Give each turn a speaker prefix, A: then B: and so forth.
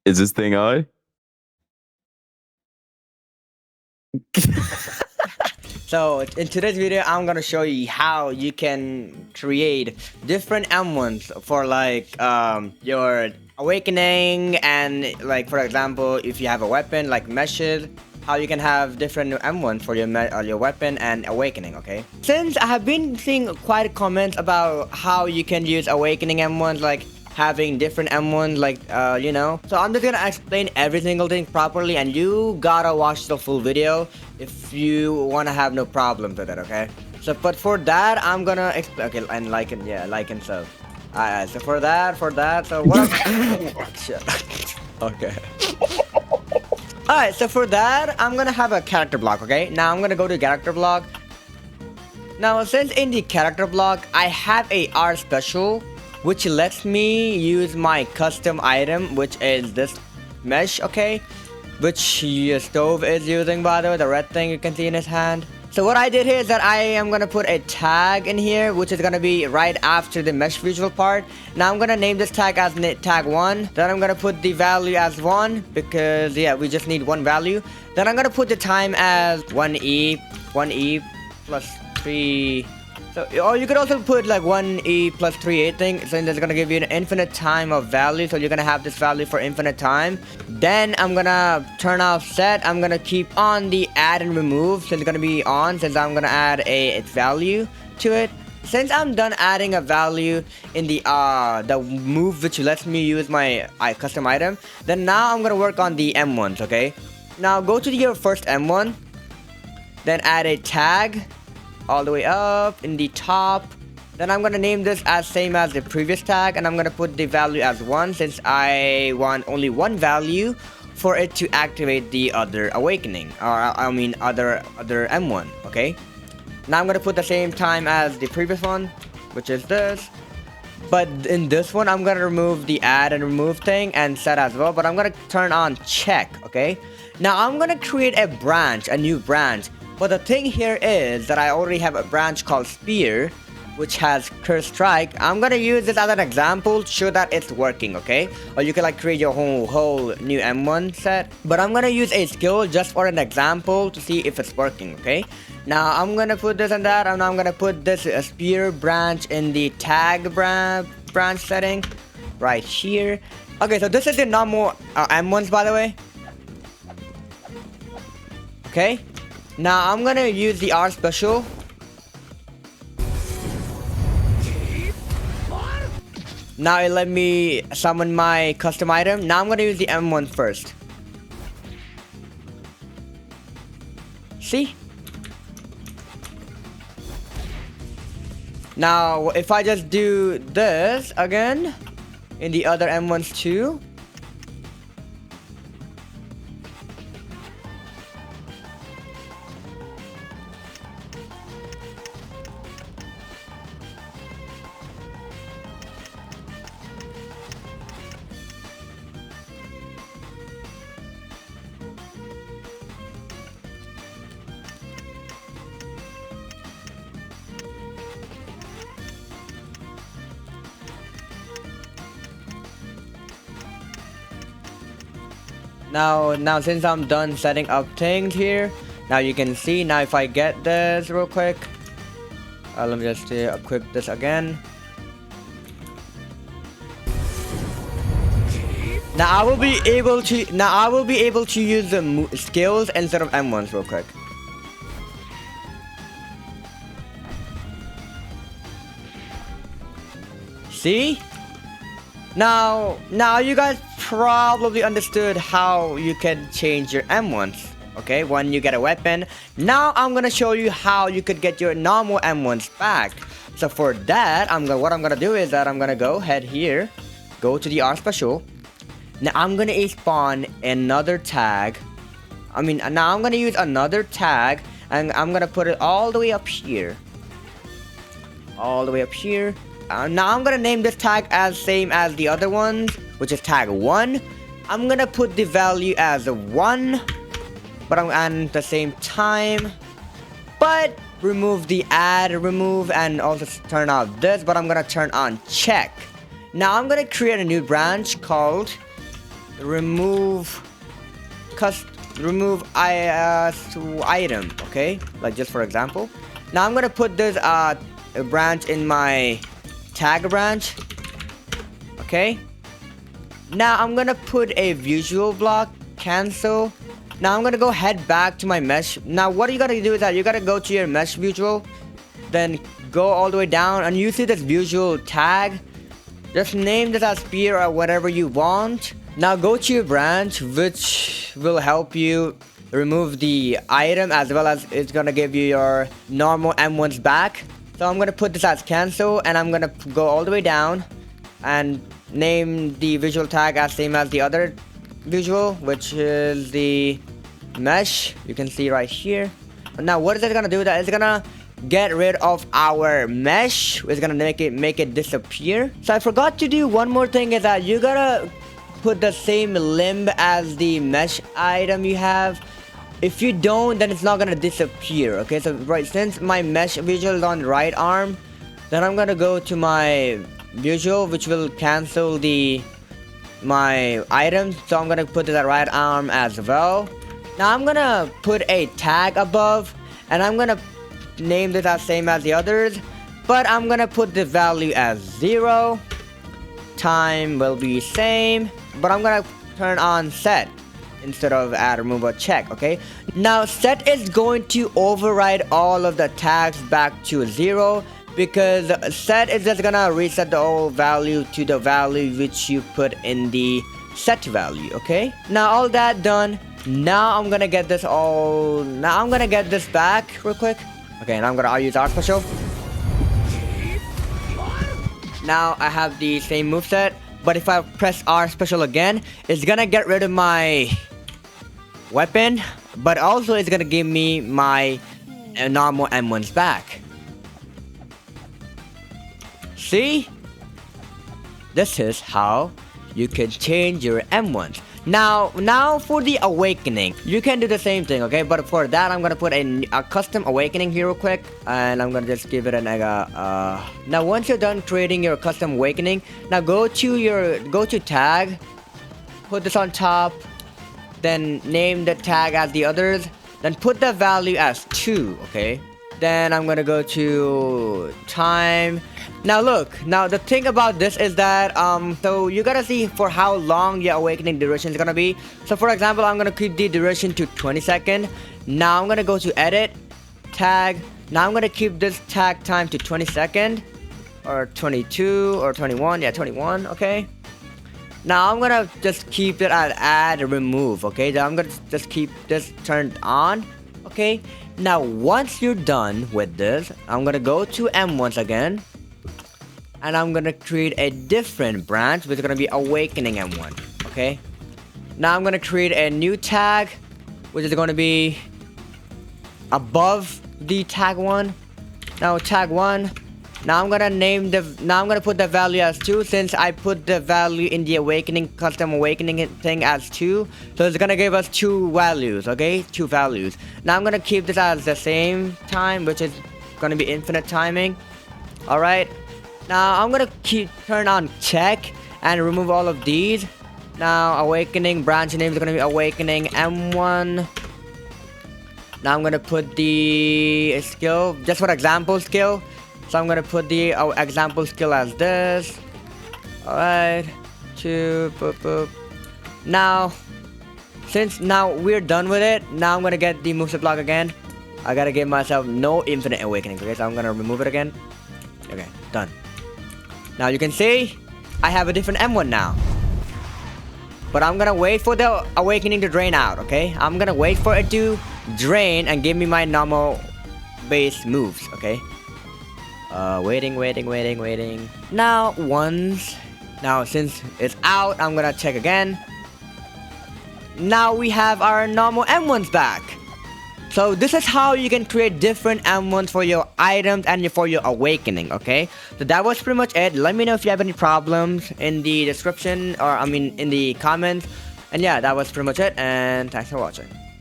A: Is this thing on?
B: So in today's video, I'm gonna show you how you can create different M1s for like your awakening, and like for example, if you have a weapon like meshes, how you can have different M1s for your weapon and awakening. Okay. Since I have been seeing quite comments about how you can use awakening M1s, like having different M1s, like you know. So I'm just gonna explain every single thing properly, and you gotta watch the full video if you wanna have no problems with it, okay? So, but for that, I'm gonna explain. Okay, and like and yeah, like and sub. Alright, so for that, so what? Shit. Okay. Alright, so for that, I'm gonna have a character block, okay? Now I'm gonna go to character block. Now, since in the character block, I have a R special, which lets me use my custom item, which is this mesh, okay? Which your stove is using, by the way, the red thing you can see in his hand. So what I did here is that I am gonna put a tag in here, which is gonna be right after the mesh visual part. Now I'm gonna name this tag as tag 1. Then I'm gonna put the value as 1, because yeah, we just need one value. Then I'm gonna put the time as 1e plus 3. So, or you could also put like 1e plus 3a thing, so that's gonna give you an infinite time of value, so you're gonna have this value for infinite time. Then I'm gonna turn off set. I'm gonna keep on the add and remove, so it's gonna be on, since I'm gonna add a value to it. Since I'm done adding a value in the move, which lets me use my custom item, then now I'm gonna work on the M1s, okay? Now go to your first M1, then add a tag all the way up in the top. Then I'm gonna name this as same as the previous tag, and I'm gonna put the value as 1, since I want only one value for it to activate the other awakening, or I mean other M1, okay? Now I'm gonna put the same time as the previous one, which is this. But in this one, I'm gonna remove the add and remove thing and set as well, but I'm gonna turn on check, okay? Now I'm gonna create a branch, a new branch. But the thing here is that I already have a branch called Spear, which has Curse Strike. I'm gonna use this as an example to show that it's working, okay? Or you can like create your whole new M1 set. But I'm gonna use a skill just for an example to see if it's working, okay? Now I'm gonna put this and that, and I'm gonna put this Spear branch in the tag branch setting right here. Okay, so this is the normal M1s, by the way. Okay. Now I'm gonna use the R special. Now it let me summon my custom item. Now I'm gonna use the M1 first. See? Now if I just do this again in the other M1s too. Now since I'm done setting up things here, now you can see, now if I get this real quick, let me just equip this again. Now I will be able to use the skills instead of M1s real quick. See? Now you guys probably understood how you can change your M1s, okay, when you get a weapon. Now I'm gonna show you how you could get your normal M1s back. So for that, what I'm gonna do is that I'm gonna go ahead here, go to the R special. Now I'm gonna spawn another tag. Now I'm gonna use another tag, and I'm gonna put it all the way up here. Now I'm gonna name this tag as same as the other ones, which is tag 1. I'm gonna put the value as 1, but at the same time, but remove the add, remove, and also turn off this, but I'm gonna turn on check. Now I'm gonna create a new branch called remove item, okay, like just for example. Now I'm gonna put this branch in my tag branch, okay. Now I'm gonna put a visual block, cancel. Now I'm gonna go head back to my mesh. Now what you gotta do is that you gotta go to your mesh visual, then go all the way down, and you see this visual tag. Just name this as spear or whatever you want. Now go to your branch, which will help you remove the item, as well as it's gonna give you your normal M1s back. So I'm gonna put this as cancel, and I'm gonna go all the way down and name the visual tag as same as the other visual, which is the mesh. You can see right here. Now what is it gonna do? That it's gonna get rid of our mesh. It's gonna make it disappear. So I forgot to do one more thing, is that you gotta put the same limb as the mesh item you have. If you don't, then it's not gonna disappear. Okay, so right, since my mesh visual is on the right arm, then I'm gonna go to my visual, which will cancel my items. So I'm gonna put it at right arm as well. Now I'm gonna put a tag above, and I'm gonna name this as same as the others, but I'm gonna put the value as 0. Time will be same, but I'm gonna turn on set instead of add remove or check. Okay, now set is going to override all of the tags back to 0, because set is just gonna reset the old value to the value which you put in the set value. Okay, now all that done, now I'm gonna get this back real quick. Okay, now I'll use R special. Now I have the same moveset, but if I press R special again, it's gonna get rid of my weapon, but also it's gonna give me my normal M1s back. See? This is how you can change your M1s. Now for the awakening, you can do the same thing, okay? But for that, I'm gonna put a custom awakening here real quick, and I'm gonna just give it an now once you're done creating your custom awakening, now go to tag, put this on top, then name the tag as the others, then put the value as 2, okay? Then I'm gonna go to time. Now look, now the thing about this is that so you gotta see for how long your awakening duration is gonna be. So for example, I'm gonna keep the duration to 20 seconds. Now I'm gonna go to edit, tag. Now I'm gonna keep this tag time to 20 seconds, or 22 or 21. Yeah, 21. Okay. Now I'm gonna just keep it at add remove. Okay. Then I'm gonna just keep this turned on. Okay. Now once you're done with this, I'm gonna go to M1s again, and I'm gonna create a different branch, which is gonna be awakening M1. Okay. Now I'm gonna create a new tag, which is gonna be above the tag 1. Now tag 1. Now I'm gonna put the value as 2, since I put the value in the awakening custom awakening thing as 2. So it's gonna give us 2 values, okay? 2 values. Now I'm gonna keep this as the same time, which is gonna be infinite timing. Alright. Now I'm gonna turn on check and remove all of these. Now awakening branch name is gonna be awakening M1. Now I'm gonna put the skill, just for example skill. So I'm gonna put the example skill as this. Alright. 2 boop boop. Now since now we're done with it, now I'm gonna get the moveset block again. I gotta give myself no infinite awakening. Okay, so I'm gonna remove it again. Okay, done. Now you can see I have a different M1 now. But I'm gonna wait for the awakening to drain out, okay? I'm gonna wait for it to drain and give me my normal base moves, okay? Waiting. Now since it's out, I'm gonna check again. Now we have our normal M1s back. So this is how you can create different M1s for your items and for your awakening, okay? So that was pretty much it. Let me know if you have any problems in the description, or in the comments. And yeah, that was pretty much it, and thanks for watching.